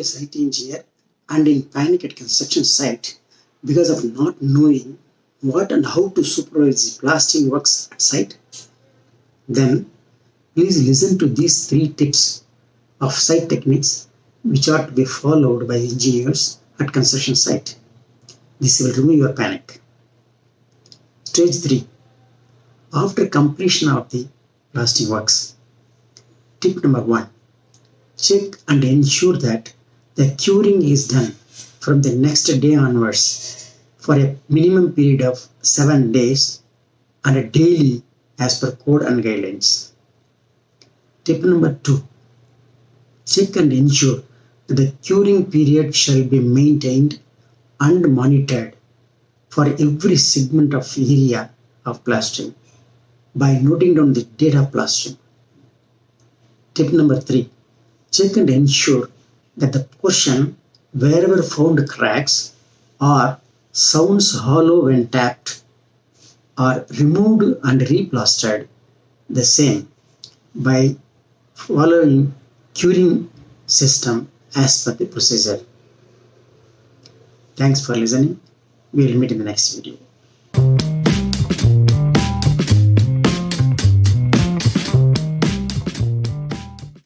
a site engineer and in panic at construction site because of not knowing what and how to supervise the blasting works at site? Then please listen to these 3 tips of site techniques which are to be followed by engineers at construction site. This will remove your panic. Stage 3. After completion of the blasting works. Tip number 1. Check and ensure that the curing is done from the next day onwards for a minimum period of 7 days and daily as per code and guidelines. Tip number 2. Check and ensure that the curing period shall be maintained and monitored for every segment of area of plastering by noting down the date of plastering. Tip number 3. Check and ensure that the portion wherever found cracks or sounds hollow when tapped are removed and replastered the same by following curing system as per the procedure. Thanks for listening. We will meet in the next video.